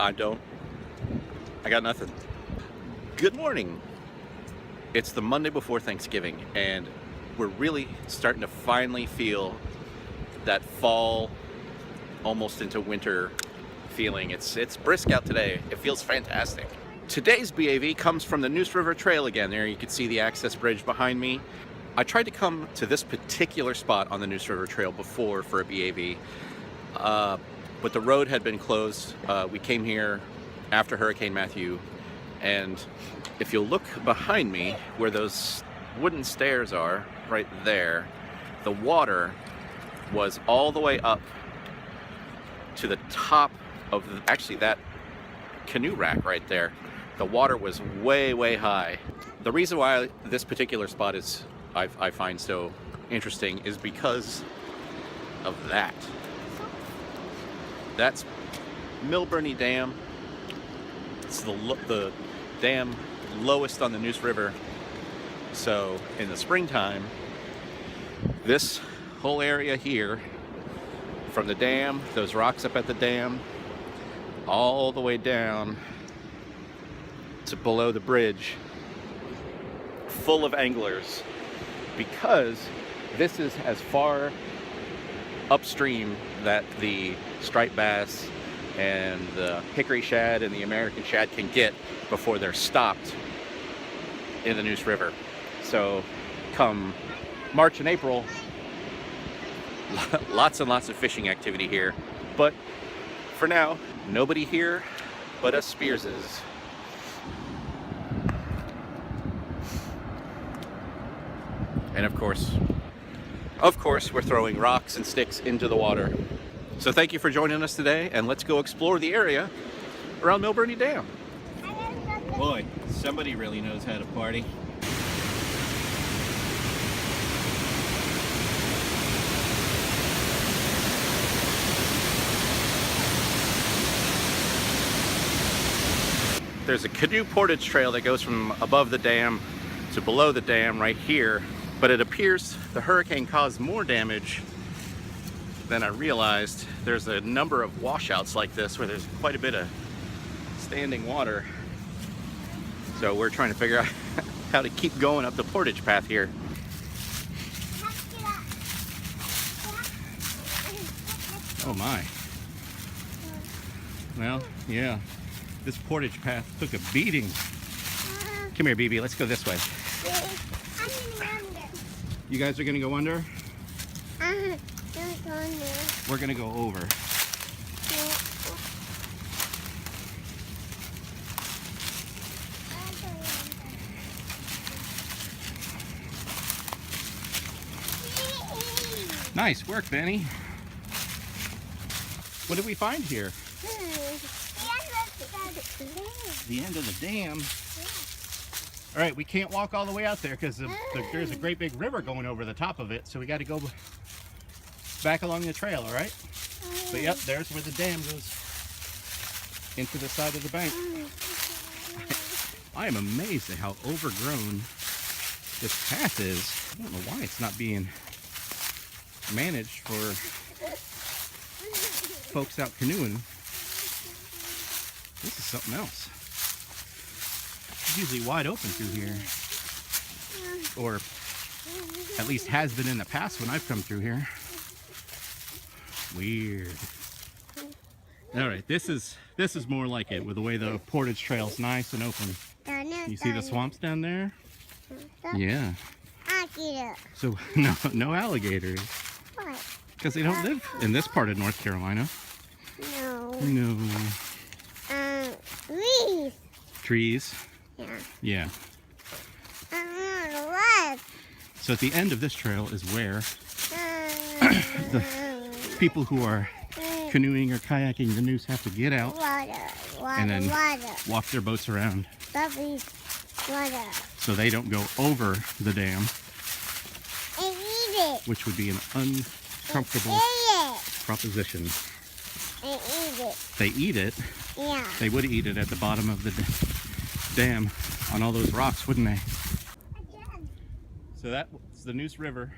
I don't. I got nothing. Good morning. It's the Monday before Thanksgiving, and we're really starting to finally feel that fall, almost into winter feeling. It's brisk out today. It feels fantastic. Today's B.A.V comes from the Neuse River Trail again. There you can see the access bridge behind me. I tried to come to this particular spot on the Neuse River Trail before for a B.A.V, but the road had been closed. We came here after Hurricane Matthew, and if you'll look behind me where those wooden stairs are, right there, the water was all the way up to the top of actually that canoe rack right there. The water was way, way high. The reason why this particular spot is I find so interesting is because of that. That's Milburnie Dam. It's the dam lowest on the Neuse River. So in the springtime, this whole area here, from the dam, those rocks up at the dam, all the way down to below the bridge, full of anglers, because this is as far upstream that the striped bass and the hickory shad and the American shad can get before they're stopped in the Neuse River. So come March and April, lots and lots of fishing activity here. But for now, nobody here but us Spearses. And of course, we're throwing rocks and sticks into the water. So thank you for joining us today, and let's go explore the area around Milburnie Dam. Boy, somebody really knows how to party. There's a canoe portage trail that goes from above the dam to below the dam right here, but it appears the hurricane caused more damage than I realized. There's a number of washouts like this where there's quite a bit of standing water. So we're trying to figure out how to keep going up the Portage Path here. Oh my. Well, yeah, this Portage Path took a beating. Come here, BB, let's go this way. You guys are gonna go under? We're gonna go over. Nice work, Benny. What did we find here? The end of the dam. All right, we can't walk all the way out there because there's a great big river going over the top of it, so we got to go back along the trail, all right? But yep, there's where the dam goes into the side of the bank. I am amazed at how overgrown this path is. I don't know why it's not being managed for folks out canoeing. This is something else. It's usually wide open through here, or at least has been in the past when I've come through here. Weird. All right, this is more like it, with the way the portage trail's nice and open. You see the swamps down there? Yeah. So no alligators. What? Because they don't live in this part of North Carolina. No. Trees. Trees? Yeah. So at the end of this trail is where the people who are canoeing or kayaking the Neuse have to get out and then walk their boats around so they don't go over the dam, which would be an uncomfortable proposition. They eat it? Yeah. They would eat it at the bottom of the dam on all those rocks, wouldn't they? So that's the Neuse River,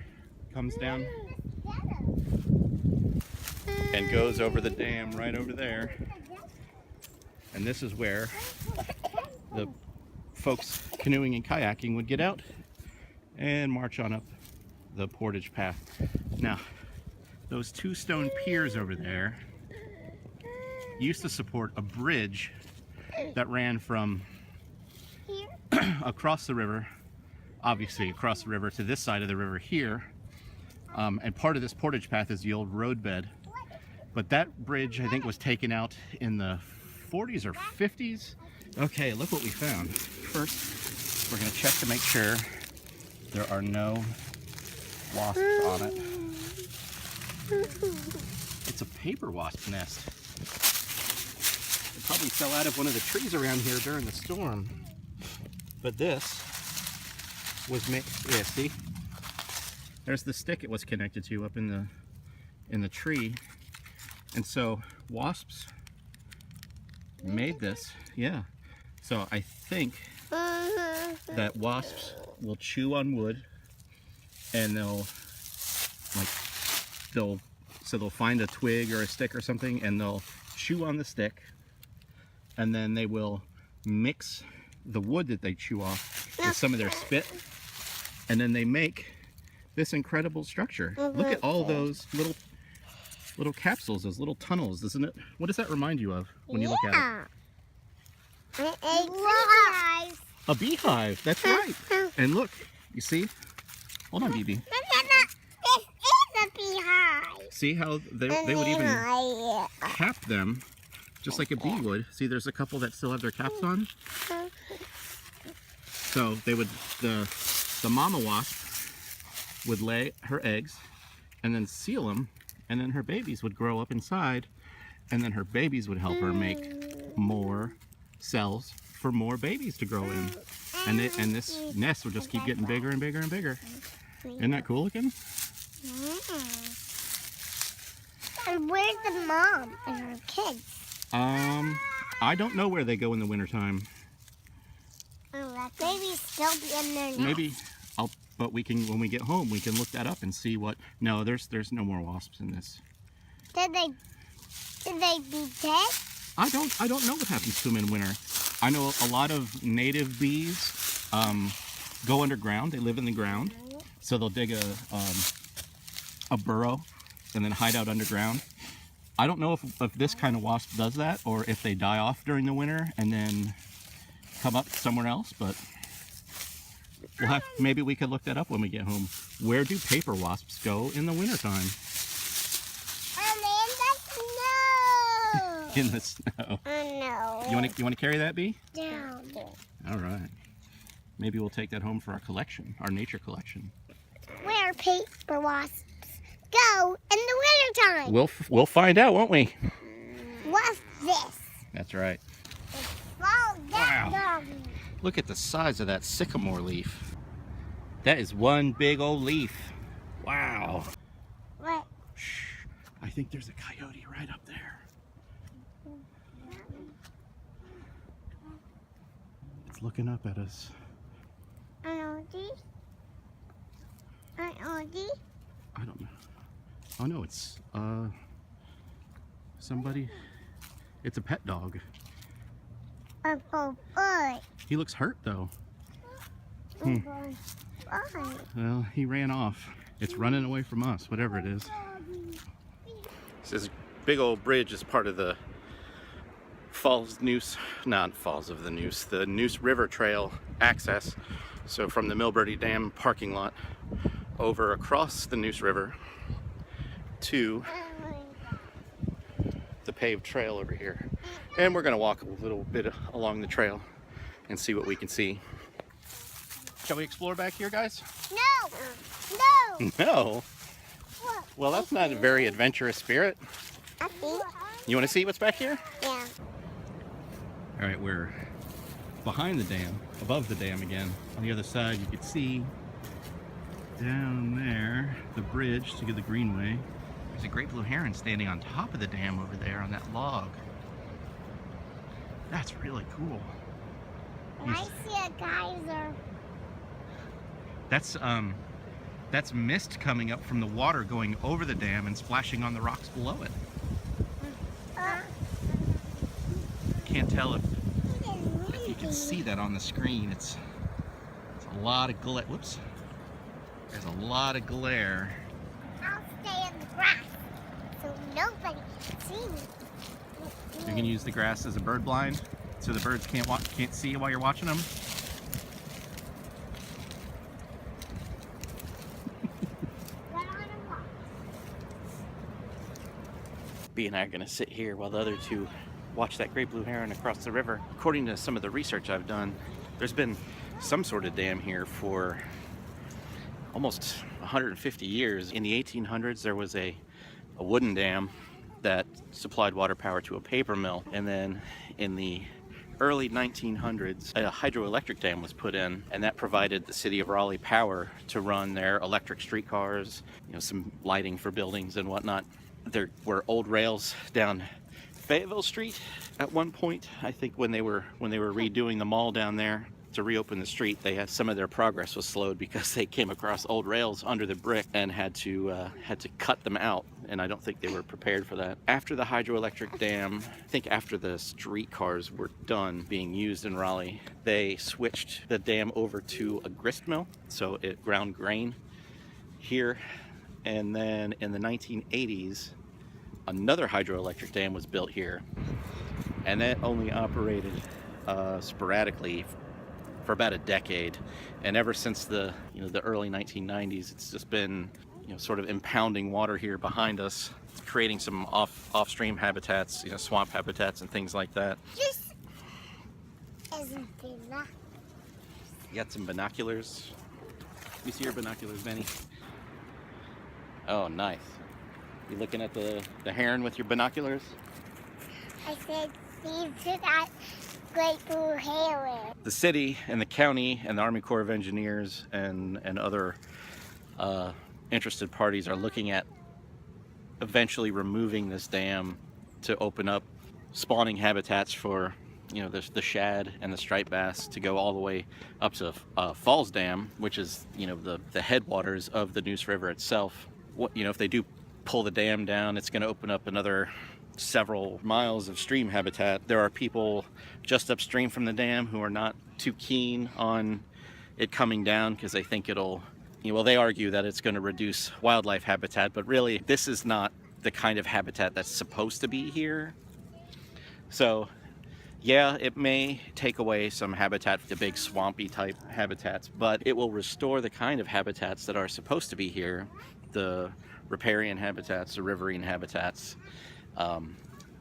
comes down and goes over the dam right over there. And this is where the folks canoeing and kayaking would get out and march on up the Portage Path. Now, those two stone piers over there used to support a bridge that ran from across the river, obviously across the river to this side of the river here. And part of this Portage Path is the old roadbed. But that bridge, I think, was taken out in the 40s or 50s. Okay, look what we found. First, we're going to check to make sure there are no wasps on it. It's a paper wasp nest. It probably fell out of one of the trees around here during the storm. But this was made, yeah, see? There's the stick it was connected to up in the tree. And so wasps made this, yeah. So I think that wasps will chew on wood, and they'll find a twig or a stick or something, and they'll chew on the stick, and then they will mix the wood that they chew off with some of their spit, and then they make this incredible structure. Look at all those little capsules, those little tunnels, isn't it? What does that remind you of when you look at it? A beehive. A beehive, that's right. And look, you see? Hold on, BB. This is a beehive. See how they would even cap them just like a bee would. See, there's a couple that still have their caps on. So they would, the mama wasp would lay her eggs and then seal them, and then her babies would grow up inside, and then her babies would help her make more cells for more babies to grow in. And this nest would just keep getting bigger and bigger and bigger. Isn't that cool looking? And where's the mom and her kids? I don't know where they go in the wintertime. Maybe still be in their nest. Maybe but we can, when we get home, we can look that up and see what. No, there's no more wasps in this. Did they be dead? I don't know what happens to them in winter. I know a lot of native bees go underground. They live in the ground, so they'll dig a burrow and then hide out underground. I don't know if this kind of wasp does that, or if they die off during the winter and then come up somewhere else, but maybe we could look that up when we get home. Where do paper wasps go in the wintertime? In the snow. No. You want to carry that, Bee? Down. All right. Maybe we'll take that home for our collection, our nature collection. Where paper wasps go in the wintertime? We'll find out, won't we? What's this? That's right. Wow. Look at the size of that sycamore leaf. That is one big old leaf. Wow. What? Shh. I think there's a coyote right up there. It's looking up at us. I don't know. Oh no, it's somebody. It's a pet dog. He looks hurt though. Well, he ran off. It's running away from us, whatever it is. This big old bridge is part of the the Neuse River Trail access. So from the Milburnie Dam parking lot over across the Neuse River to the paved trail over here. And we're gonna walk a little bit along the trail and see what we can see. Shall we explore back here, guys? No! No? Well, that's not a very adventurous spirit. I think. You want to see what's back here? Yeah. All right, we're behind the dam, above the dam again. On the other side, you can see down there the bridge to get the greenway. There's a great blue heron standing on top of the dam over there on that log. That's really cool. And I see a geyser. That's mist coming up from the water going over the dam and splashing on the rocks below it. can't tell if you can see that on the screen. It's a lot of glare. Whoops. There's a lot of glare. I'll stay in the grass so nobody can see me. You can use the grass as a bird blind, so the birds can't see you while you're watching them. B and I are going to sit here while the other two watch that great blue heron across the river. According to some of the research I've done, there's been some sort of dam here for almost 150 years. In the 1800s, there was a wooden dam that supplied water power to a paper mill. And then in the early 1900s, a hydroelectric dam was put in, and that provided the city of Raleigh power to run their electric streetcars, some lighting for buildings and whatnot. There were old rails down Fayetteville Street at one point. I think when they were redoing the mall down there to reopen the street, they had some of their progress was slowed because they came across old rails under the brick and had to cut them out, and I don't think they were prepared for that. After the hydroelectric dam, I think after the streetcars were done being used in Raleigh, they switched the dam over to a grist mill, so it ground grain here. And then in the 1980s, another hydroelectric dam was built here, and that only operated sporadically for about a decade. And ever since the early 1990s, it's just been sort of impounding water here behind us, creating some off-stream habitats, swamp habitats and things like that. This isn't binoculars. You got some binoculars. Let me see your binoculars, Benny. Oh, nice. You looking at the heron with your binoculars? I said, see to that great blue heron. The city and the county and the Army Corps of Engineers and other interested parties are looking at eventually removing this dam to open up spawning habitats for the shad and the striped bass to go all the way up to Falls Dam, which is the headwaters of the Neuse River itself. If they do pull the dam down, it's going to open up another several miles of stream habitat. There are people just upstream from the dam who are not too keen on it coming down because they think it'll, they argue that it's going to reduce wildlife habitat, but really this is not the kind of habitat that's supposed to be here. So yeah, it may take away some habitat, the big swampy type habitats, but it will restore the kind of habitats that are supposed to be here, the riparian habitats, the riverine habitats.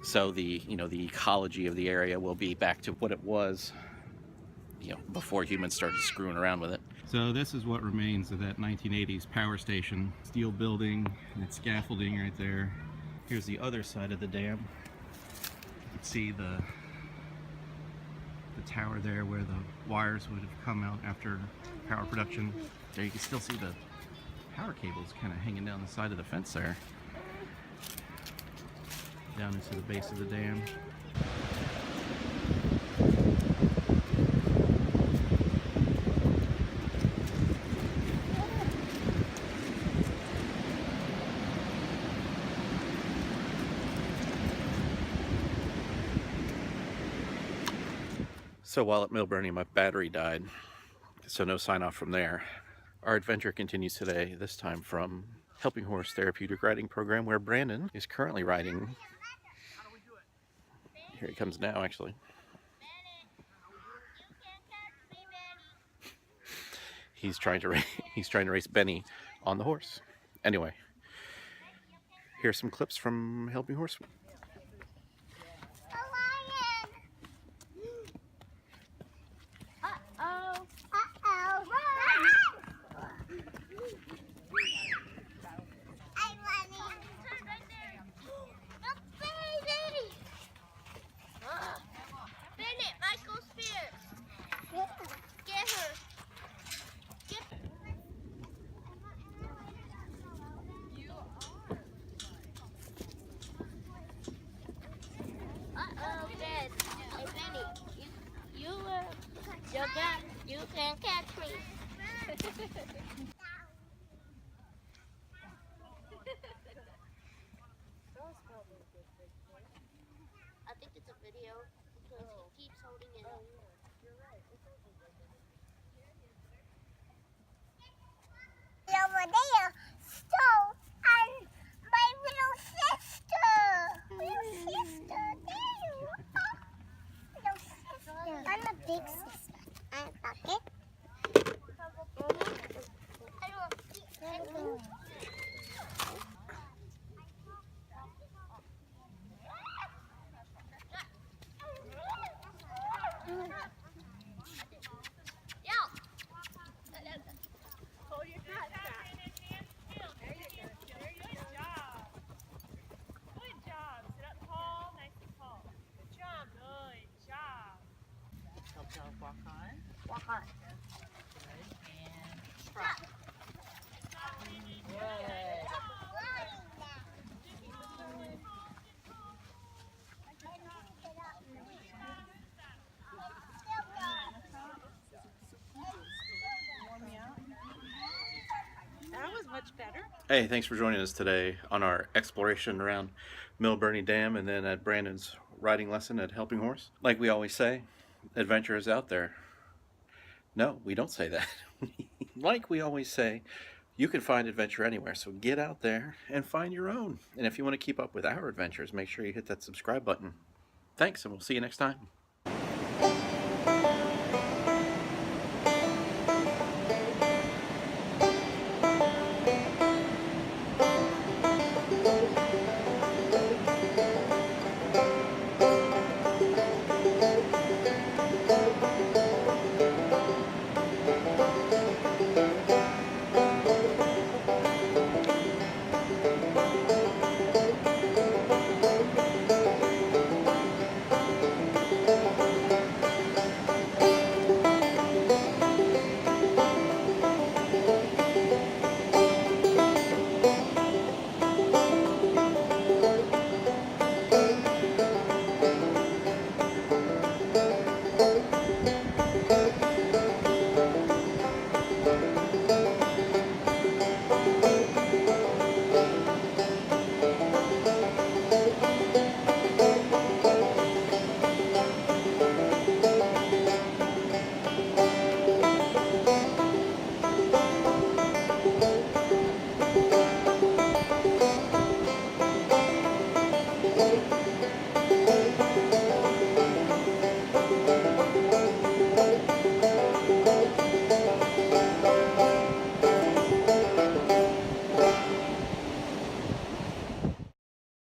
So the the ecology of the area will be back to what it was, before humans started screwing around with it. So this is what remains of that 1980s power station. Steel building and its scaffolding right there. Here's the other side of the dam. You can see the tower there where the wires would have come out after power production. There you can still see the power cables kind of hanging down the side of the fence there, down into the base of the dam. So while at Milburnie, my battery died, so no sign off from there. Our adventure continues today, this time from Helping Horse Therapeutic Riding Program, where Brandon is currently riding. Here he comes now, actually. He's trying to race Benny on the horse. Anyway, here's some clips from Helping Horse. You can catch me. I think it's a video. because he keeps holding it up. Over there, stove, and my little sister. Little sister, there you are. Little sister. I'm a big sister. I'm a bucket. Walk on. Walk on. Good. And trot. Good. That was much better. Hey, thanks for joining us today on our exploration around Milburnie Dam and then at Brandon's riding lesson at Helping Horse. Like we always say, adventure is out there. No, we don't say that. Like we always say, you can find adventure anywhere, so get out there and find your own. And if you want to keep up with our adventures, make sure you hit that subscribe button. Thanks, and we'll see you next time.